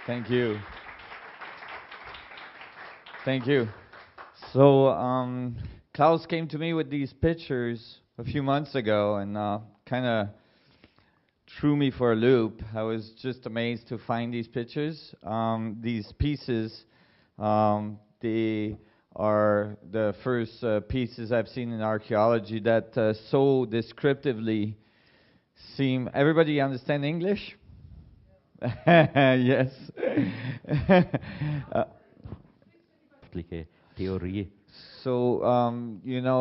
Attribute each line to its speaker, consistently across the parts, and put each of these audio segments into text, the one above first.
Speaker 1: Thank you. Thank you. So, Klaus came to me with these pictures a few months ago and kind of threw me for a loop. I was just amazed to find these pictures. These pieces, they are the first pieces I've seen in archaeology that so descriptively seem. Everybody understand English? Yes.
Speaker 2: Theorie.
Speaker 1: So,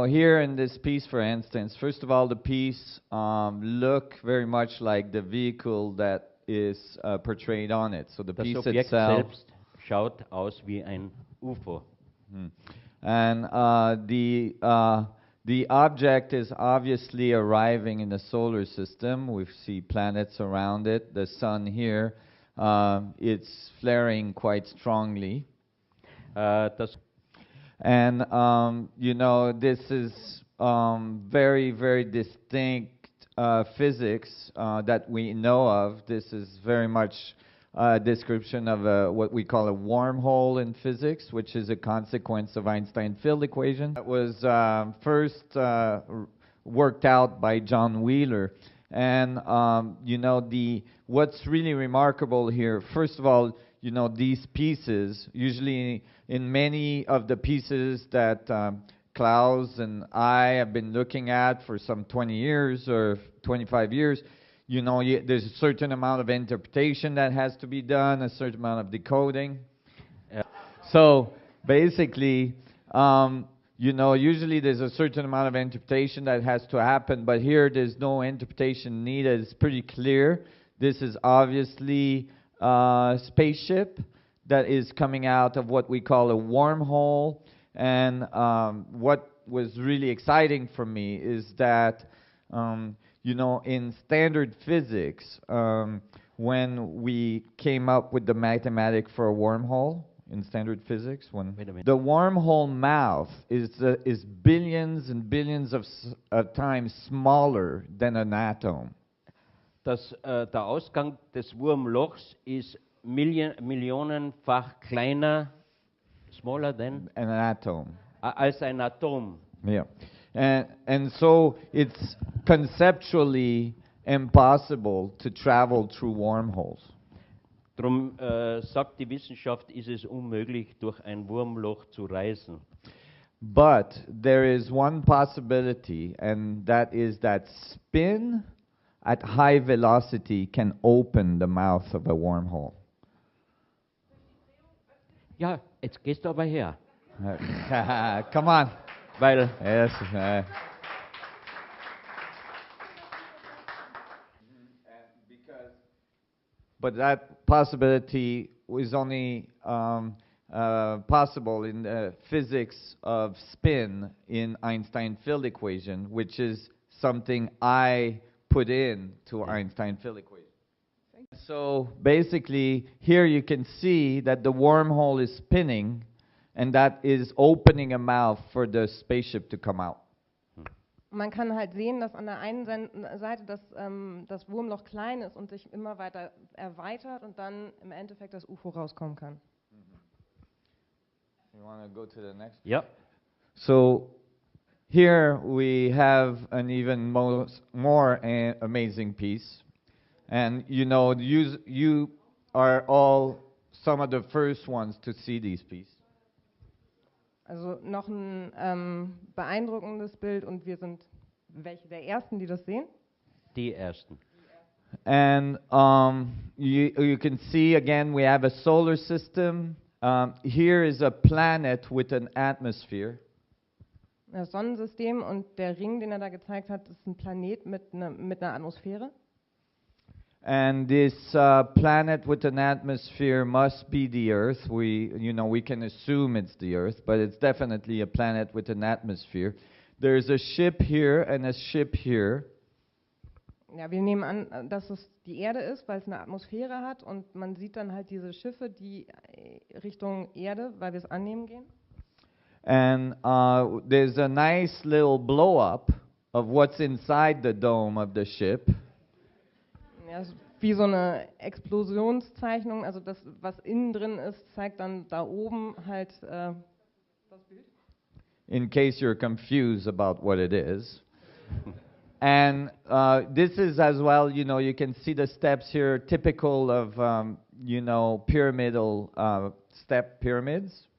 Speaker 1: here in this piece, for instance, first of all, the piece look very much like the vehicle that is portrayed on it. So the
Speaker 2: Das
Speaker 1: piece
Speaker 2: Objekt
Speaker 1: itself.
Speaker 2: selbst schaut aus wie ein UFO.
Speaker 1: And the object is obviously arriving in the solar system. We see planets around it. The sun here, it's flaring quite strongly. And, this is very, very distinct physics that we know of. This is very much a description of what we call a wormhole in physics, which is a consequence of Einstein's field equation. That was first worked out by John Wheeler. And, what's really remarkable here, first of all, these pieces, usually in many of the pieces that Klaus and I have been looking at for some 20 years or 25 years, there's a certain amount of interpretation that has to be done, a certain amount of decoding. So basically, usually there's a certain amount of interpretation that has to happen, but here there's no interpretation needed. It's pretty clear. This is obviously a spaceship that is coming out of what we call a wormhole. And what was really exciting for me is that, in standard physics, when we came up with the mathematic for a wormhole, in standard physics, when the wormhole mouth is billions and billions of times smaller than an atom.
Speaker 2: Der Ausgang des Wurmlochs ist millionenfach kleiner, smaller than
Speaker 1: an atom.
Speaker 2: Als ein Atom.
Speaker 1: Yeah. And so it's conceptually impossible to travel through wormholes.
Speaker 2: Drum sagt die Wissenschaft, ist es unmöglich, durch ein Wurmloch zu reisen.
Speaker 1: But there is one possibility, and that is that spin at high velocity can open the mouth of a wormhole.
Speaker 2: Ja, jetzt gehst du aber her.
Speaker 1: Come on.
Speaker 2: Weil
Speaker 1: yes. But that possibility was only possible in the physics of spin in Einstein field equation, which is something I put in to Einstein field equation. So basically, here you can see that the wormhole is spinning, and that is opening a mouth for the spaceship to come out.
Speaker 3: Man kann halt sehen, dass an der einen Seite das Wurmloch klein ist und sich immer weiter erweitert und dann im Endeffekt das UFO rauskommen kann.
Speaker 1: You want to go to the next?
Speaker 2: Ja.
Speaker 1: So here we have an even more amazing piece. And you are all some of the first ones to see these pieces.
Speaker 3: Also noch ein beeindruckendes Bild und wir sind welche der Ersten, die das sehen?
Speaker 2: Die Ersten.
Speaker 1: And you can see again we have a solar system. Here is a planet with an atmosphere.
Speaker 3: Das Sonnensystem und der Ring, den da gezeigt hat, ist ein Planet mit einer Atmosphäre.
Speaker 1: And this planet with an atmosphere must be the Earth. We can assume it's the Earth, but it's definitely a planet with an atmosphere. There's a ship here and a ship here.
Speaker 3: Ja, wir nehmen an, dass es die Erde ist, weil es eine Atmosphäre hat und man sieht dann halt diese Schiffe, die Richtung Erde, weil wir es annehmen gehen.
Speaker 1: And there's a nice little blow-up of what's inside the dome of the ship.
Speaker 3: Ja, wie so eine Explosionszeichnung, also das, was innen drin ist, zeigt dann da oben halt das Bild.
Speaker 1: In case you're confused about what it is. And this is as well, you can see the steps here, typical of, pyramidal step pyramids.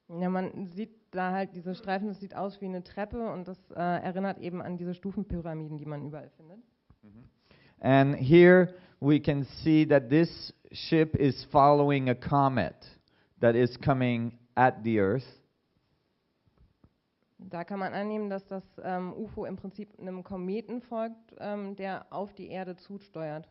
Speaker 3: Ja, man sieht da halt diese Streifen, das sieht aus wie eine Treppe und das erinnert eben an diese Stufenpyramiden, die man überall findet.
Speaker 1: And here we can see that this ship is following a comet that is coming at the Earth.
Speaker 3: Da kann man annehmen, dass das UFO im Prinzip einem Kometen folgt, der auf die Erde zusteuert.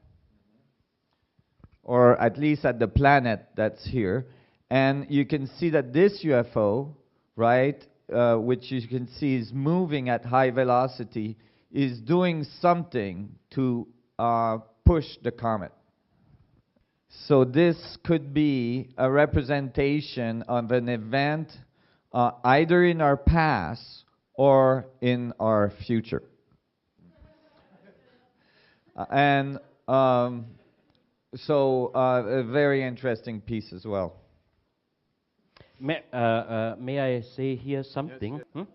Speaker 1: Or at least at the planet that's here. And you can see that this UFO, right, which you can see is moving at high velocity, is doing something to push the comet. So this could be a representation of an event either in our past or in our future. And so a very interesting piece as well.
Speaker 2: May I say here something?
Speaker 1: Yes, yes.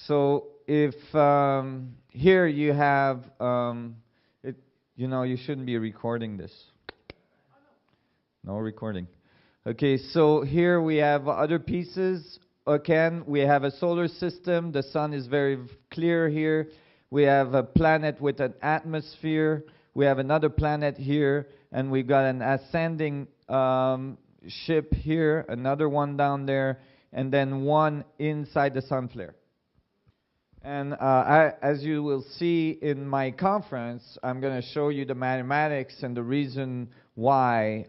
Speaker 1: So if here you have, you shouldn't be recording this. No recording. Okay, so here we have other pieces. Again, we have a solar system. The sun is very clear here. We have a planet with an atmosphere. We have another planet here. And we got an ascending ship here, another one down there, and then one inside the sun flare. And as you will see in my conference, I'm going to show you the mathematics and the reason why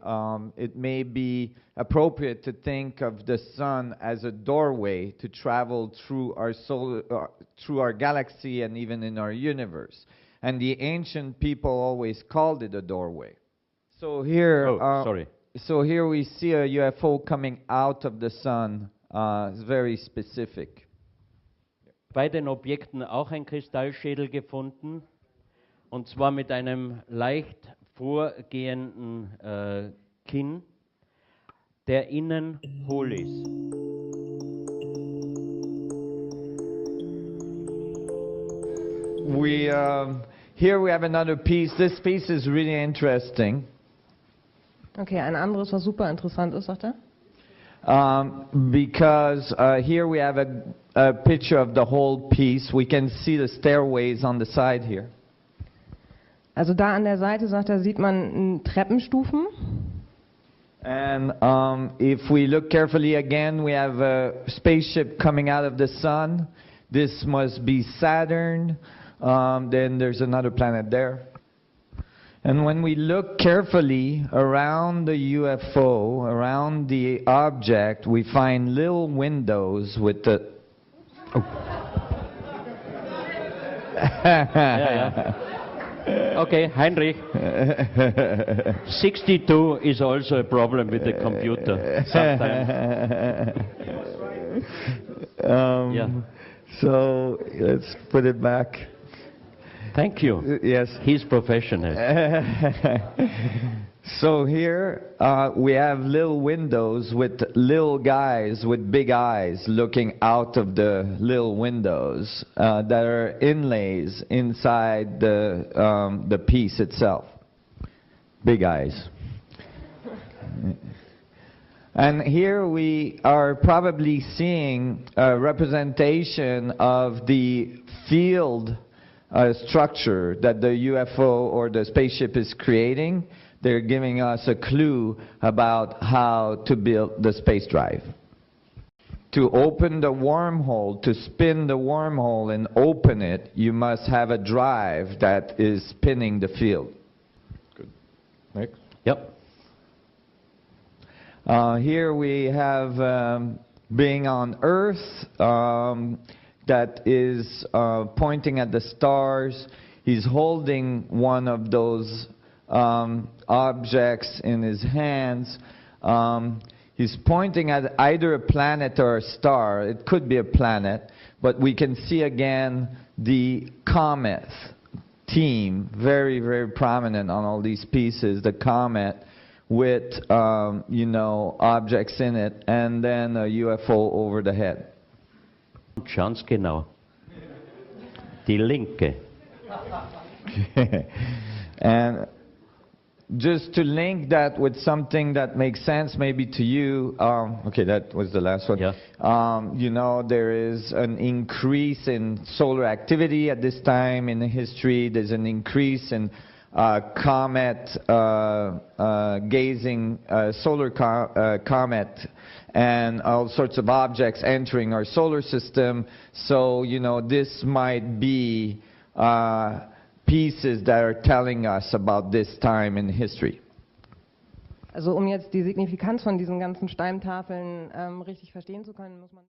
Speaker 1: it may be appropriate to think of the sun as a doorway to travel through our through our galaxy and even in our universe. And the ancient people always called it a doorway. So here, So here we see a UFO coming out of the sun. It's very specific.
Speaker 2: Bei den Objekten auch ein Kristallschädel gefunden, und zwar mit einem leicht vorgehenden Kinn, der innen hohl ist.
Speaker 1: Here we have another piece. This piece is really interesting.
Speaker 3: Okay, ein anderes, was super interessant ist, sagt er.
Speaker 1: Because here we have a picture of the whole piece. We can see the stairways on the side here.
Speaker 3: Also da an der Seite, sagt er, sieht man Treppenstufen.
Speaker 1: And if we look carefully again, we have a spaceship coming out of the sun. This must be Saturn. Then there's another planet there. And when we look carefully around the UFO, around the object, we find little windows with the... Oh.
Speaker 2: Okay, Heinrich. 62 is also a problem with the computer sometimes.
Speaker 1: So let's put it back.
Speaker 2: Thank you.
Speaker 1: Yes.
Speaker 2: He's professional.
Speaker 1: So here we have little windows with little guys with big eyes looking out of the little windows that are inlays inside the piece itself. Big eyes. And here we are probably seeing a representation of the field structure that the UFO or the spaceship is creating. They're giving us a clue about how to build the space drive. To open the wormhole, to spin the wormhole and open it, you must have a drive that is spinning the field. Good. Next.
Speaker 2: Yep.
Speaker 1: Here we have being on Earth that is pointing at the stars. He's holding one of those objects in his hands. He's pointing at either a planet or a star. It could be a planet, but we can see again the comet theme, very, very prominent on all these pieces, the comet with, you know, objects in it, and then a UFO over the head.
Speaker 2: Ganz genau. Die linke.
Speaker 1: And just to link that with something that makes sense maybe to you, okay, that was the last one.
Speaker 2: Yeah.
Speaker 1: You know, there is an increase in solar activity at this time in the history. There's an increase in comet gazing, solar comet, and all sorts of objects entering our solar system. So, you know, this might be pieces that are telling us about this time in history.
Speaker 3: Also um jetzt die Signifikanz von diesen ganzen Steintafeln richtig verstehen zu können, muss man